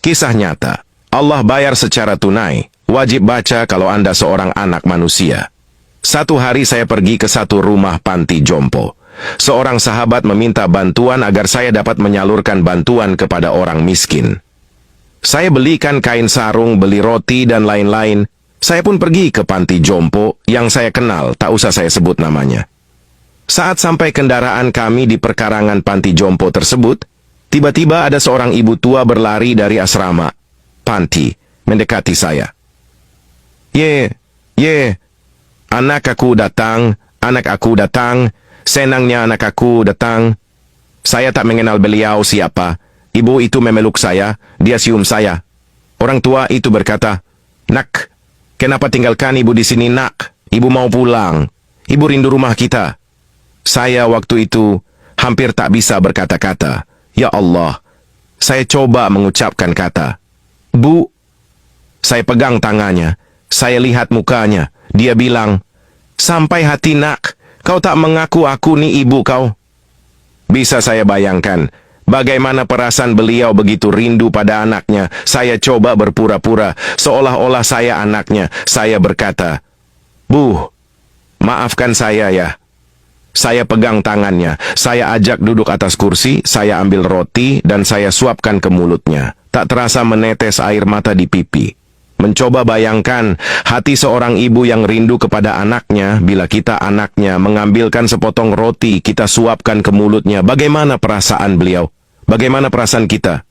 Kisah nyata. Allah bayar secara tunai. Wajib baca kalau Anda seorang anak manusia. Satu hari saya pergi ke satu rumah panti jompo. Seorang sahabat meminta bantuan agar saya dapat menyalurkan bantuan kepada orang miskin. Saya belikan kain sarung, beli roti, dan lain-lain. Saya pun pergi ke panti jompo yang saya kenal, tak usah saya sebut namanya. Saat sampai kendaraan kami di perkarangan panti jompo tersebut, tiba-tiba ada seorang ibu tua berlari dari asrama panti, mendekati saya. Ye, anak aku datang, senangnya anak aku datang. Saya tak mengenal beliau siapa. Ibu itu memeluk saya, dia cium saya. Orang tua itu berkata, "Nak, kenapa tinggalkan ibu di sini, nak? Ibu mau pulang. Ibu rindu rumah kita." Saya waktu itu hampir tak bisa berkata-kata. Ya Allah, saya coba mengucapkan kata, "Bu." Saya pegang tangannya, saya lihat mukanya. Dia bilang, "Sampai hati, nak, kau tak mengaku aku ni ibu kau." Bisa saya bayangkan bagaimana perasaan beliau begitu rindu pada anaknya. Saya coba berpura-pura seolah-olah saya anaknya. Saya berkata, "Bu, maafkan saya ya." Saya pegang tangannya, saya ajak duduk atas kursi, saya ambil roti dan saya suapkan ke mulutnya. Tak terasa menetes air mata di pipi. Mencoba bayangkan hati seorang ibu yang rindu kepada anaknya bila kita anaknya mengambilkan sepotong roti kita suapkan ke mulutnya. Bagaimana perasaan beliau? Bagaimana perasaan kita?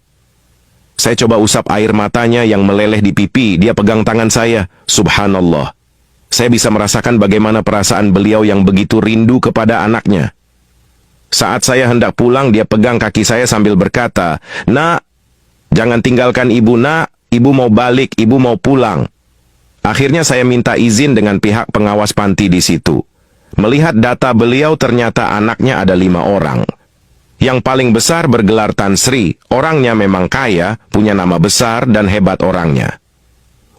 Saya coba usap air matanya yang meleleh di pipi, dia pegang tangan saya. Subhanallah. Saya bisa merasakan bagaimana perasaan beliau yang begitu rindu kepada anaknya. Saat saya hendak pulang, dia pegang kaki saya sambil berkata, "Nak, jangan tinggalkan ibu, nak. Ibu mau balik, ibu mau pulang." Akhirnya saya minta izin dengan pihak pengawas panti di situ. Melihat data beliau, ternyata anaknya ada 5 orang. Yang paling besar bergelar Tan Sri. Orangnya memang kaya, punya nama besar dan hebat orangnya.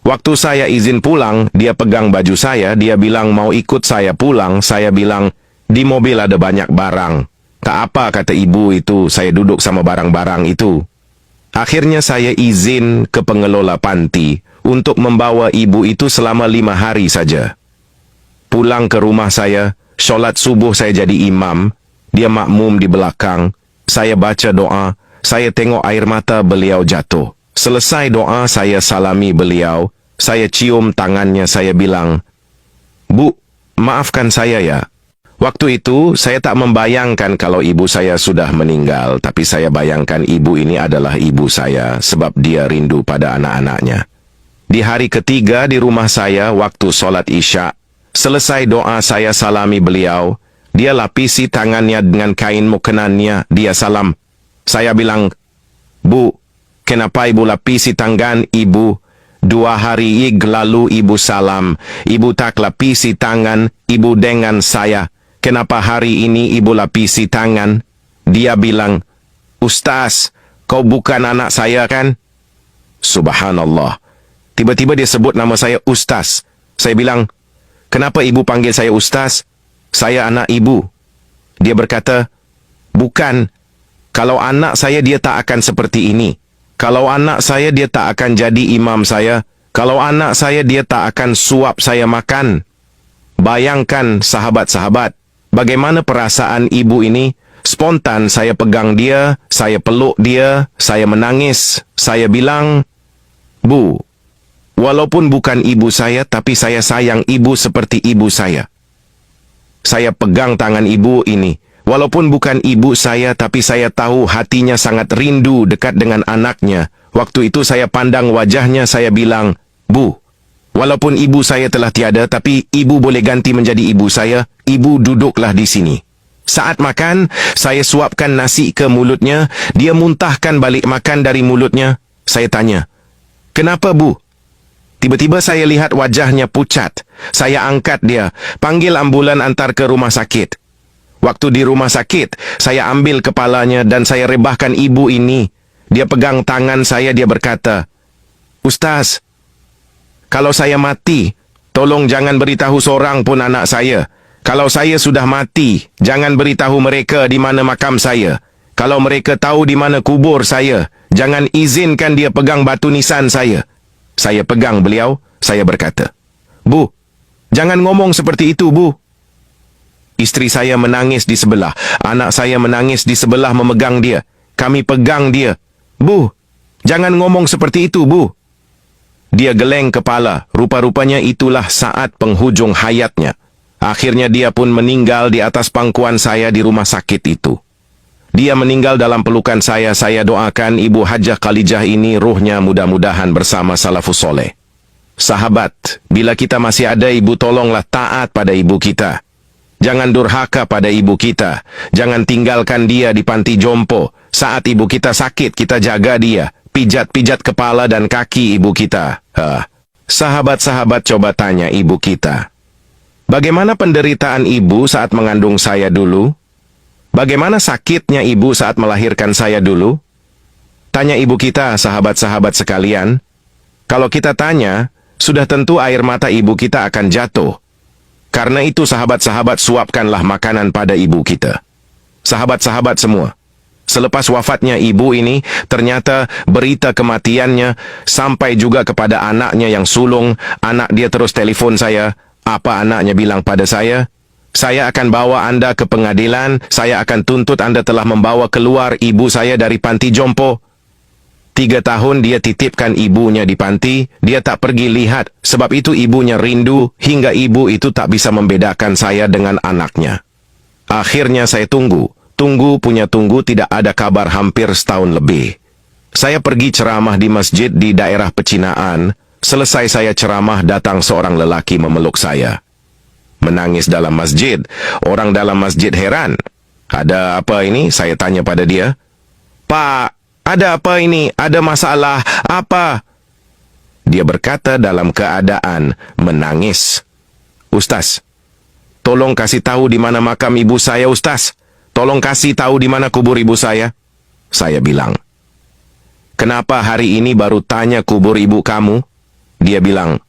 Waktu saya izin pulang, dia pegang baju saya, dia bilang mau ikut saya pulang. Saya bilang, "Di mobil ada banyak barang." "Tak apa," kata ibu itu, "saya duduk sama barang-barang itu." Akhirnya saya izin ke pengelola panti untuk membawa ibu itu selama 5 hari saja. Pulang ke rumah saya, sholat subuh saya jadi imam, dia makmum di belakang. Saya baca doa, saya tengok air mata beliau jatuh. Selesai doa, saya salami beliau, saya cium tangannya, saya bilang, "Bu, maafkan saya ya." Waktu itu, saya tak membayangkan kalau ibu saya sudah meninggal, tapi saya bayangkan ibu ini adalah ibu saya, sebab dia rindu pada anak-anaknya. Di hari ketiga di rumah saya, waktu sholat Isya, selesai doa saya salami beliau, dia lapisi tangannya dengan kain mukenannya, dia salam. Saya bilang, "Bu, kenapa ibu lapisi tangan ibu? 2 hari lalu ibu salam, ibu tak lapisi tangan ibu dengan saya. Kenapa hari ini ibu lapisi tangan?" Dia bilang, "Ustaz, kau bukan anak saya kan?" Subhanallah. Tiba-tiba dia sebut nama saya Ustaz. Saya bilang, "Kenapa ibu panggil saya Ustaz? Saya anak ibu." Dia berkata, "Bukan. Kalau anak saya dia tak akan seperti ini. Kalau anak saya dia tak akan jadi imam saya. Kalau anak saya dia tak akan suap saya makan." Bayangkan sahabat-sahabat, bagaimana perasaan ibu ini. Spontan saya pegang dia, saya peluk dia, saya menangis. Saya bilang, "Bu, walaupun bukan ibu saya, tapi saya sayang ibu seperti ibu saya." Saya pegang tangan ibu ini. Walaupun bukan ibu saya, tapi saya tahu hatinya sangat rindu dekat dengan anaknya. Waktu itu saya pandang wajahnya, saya bilang, "Bu, walaupun ibu saya telah tiada, tapi ibu boleh ganti menjadi ibu saya. Ibu duduklah di sini." Saat makan, saya suapkan nasi ke mulutnya. Dia muntahkan balik makan dari mulutnya. Saya tanya, "Kenapa, Bu?" Tiba-tiba saya lihat wajahnya pucat. Saya angkat dia, panggil ambulan antar ke rumah sakit. Waktu di rumah sakit, saya ambil kepalanya dan saya rebahkan ibu ini. Dia pegang tangan saya, dia berkata, "Ustaz, kalau saya mati, tolong jangan beritahu seorang pun anak saya. Kalau saya sudah mati, jangan beritahu mereka di mana makam saya. Kalau mereka tahu di mana kubur saya, Jangan izinkan dia pegang batu nisan saya. Saya pegang beliau, saya berkata, Bu, jangan ngomong seperti itu, Bu. Istri saya menangis di sebelah, anak saya menangis di sebelah memegang dia. Kami pegang dia. Bu, jangan ngomong seperti itu, Bu. Dia geleng kepala, rupa-rupanya itulah saat penghujung hayatnya. Akhirnya dia pun meninggal di atas pangkuan saya di rumah sakit itu. Dia meninggal dalam pelukan saya doakan Ibu Hajah Khalijah ini ruhnya mudah-mudahan bersama salafus soleh. Sahabat, bila kita masih ada ibu, tolonglah taat pada ibu kita. Jangan durhaka pada ibu kita. Jangan tinggalkan dia di panti jompo. Saat ibu kita sakit, kita jaga dia. Pijat-pijat kepala dan kaki ibu kita. Sahabat-sahabat, coba tanya ibu kita. Bagaimana penderitaan ibu saat mengandung saya dulu? Bagaimana sakitnya ibu saat melahirkan saya dulu? Tanya ibu kita, sahabat-sahabat sekalian. Kalau kita tanya, sudah tentu air mata ibu kita akan jatuh. Karena itu sahabat-sahabat, suapkanlah makanan pada ibu kita. Sahabat-sahabat semua, selepas wafatnya ibu ini, ternyata berita kematiannya sampai juga kepada anaknya yang sulung. Anak dia terus telepon saya. Apa anaknya bilang pada saya? Saya akan bawa Anda ke pengadilan, saya akan tuntut Anda telah membawa keluar ibu saya dari panti jompo. 3 tahun dia titipkan ibunya di panti, dia tak pergi lihat, sebab itu ibunya rindu, hingga ibu itu tak bisa membedakan saya dengan anaknya. Akhirnya saya tunggu tidak ada kabar hampir setahun lebih. Saya pergi ceramah di masjid di daerah pecinaan, selesai saya ceramah datang seorang lelaki memeluk saya. Menangis dalam masjid, orang dalam masjid heran. Ada apa ini? Saya tanya pada dia. Pak, ada apa ini? Ada masalah apa? Dia berkata dalam keadaan menangis. Ustaz, tolong kasih tahu di mana makam ibu saya, Ustaz. Tolong kasih tahu di mana kubur ibu saya. Saya bilang, kenapa hari ini baru tanya kubur ibu kamu? Dia bilang,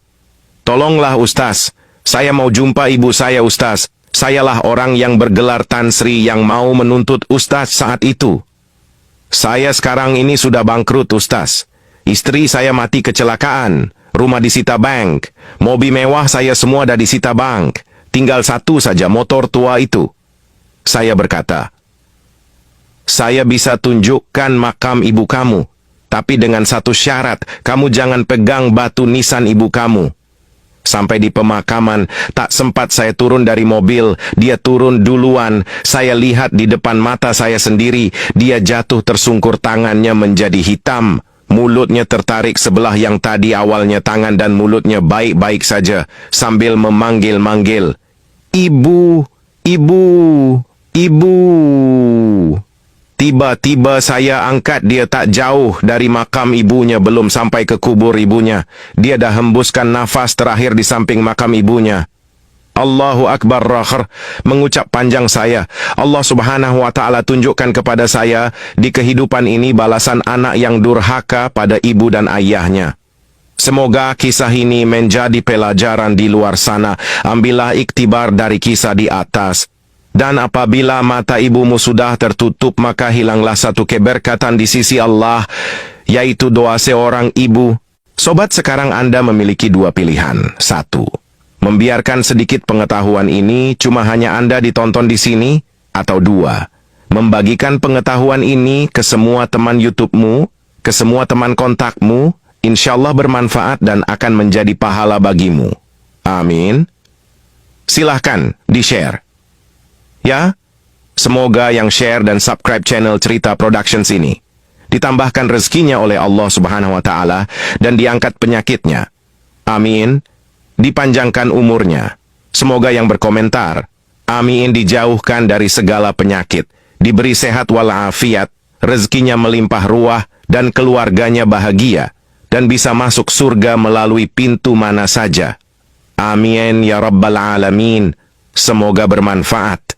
tolonglah Ustaz, saya mau jumpa ibu saya, Ustaz. Sayalah orang yang bergelar Tan Sri yang mau menuntut Ustaz saat itu. Saya sekarang ini sudah bangkrut, Ustaz. Istri saya mati kecelakaan. Rumah disita bank. Mobil mewah saya semua dah disita bank. Tinggal satu saja motor tua itu. Saya berkata, saya bisa tunjukkan makam ibu kamu. Tapi dengan satu syarat, kamu jangan pegang batu nisan ibu kamu. Sampai di pemakaman, tak sempat saya turun dari mobil, dia turun duluan. Saya lihat di depan mata saya sendiri, dia jatuh tersungkur, tangannya menjadi hitam. Mulutnya tertarik sebelah yang tadi awalnya tangan dan mulutnya baik-baik saja, sambil memanggil-manggil, Ibu, Ibu, Ibu. Tiba-tiba saya angkat dia tak jauh dari makam ibunya, belum sampai ke kubur ibunya. Dia dah hembuskan nafas terakhir di samping makam ibunya. Allahu Akbar rakhir, mengucap panjang saya. Allah Subhanahu wa Ta'ala tunjukkan kepada saya di kehidupan ini balasan anak yang durhaka pada ibu dan ayahnya. Semoga kisah ini menjadi pelajaran di luar sana. Ambillah iktibar dari kisah di atas. Dan apabila mata ibumu sudah tertutup, maka hilanglah satu keberkatan di sisi Allah, yaitu doa seorang ibu. Sobat, sekarang Anda memiliki 2 pilihan. 1. Membiarkan sedikit pengetahuan ini cuma hanya Anda ditonton di sini, atau 2. Membagikan pengetahuan ini ke semua teman YouTube-mu, ke semua teman kontakmu, insyaallah bermanfaat dan akan menjadi pahala bagimu. Amin. Silahkan di-share. Ya, semoga yang share dan subscribe channel Cerita Productions ini ditambahkan rezekinya oleh Allah Subhanahu wa Ta'ala dan diangkat penyakitnya. Amin. Dipanjangkan umurnya. Semoga yang berkomentar, amin, dijauhkan dari segala penyakit, diberi sehat walafiat, rezekinya melimpah ruah dan keluarganya bahagia dan bisa masuk surga melalui pintu mana saja. Amin ya Rabbal Alamin. Semoga bermanfaat.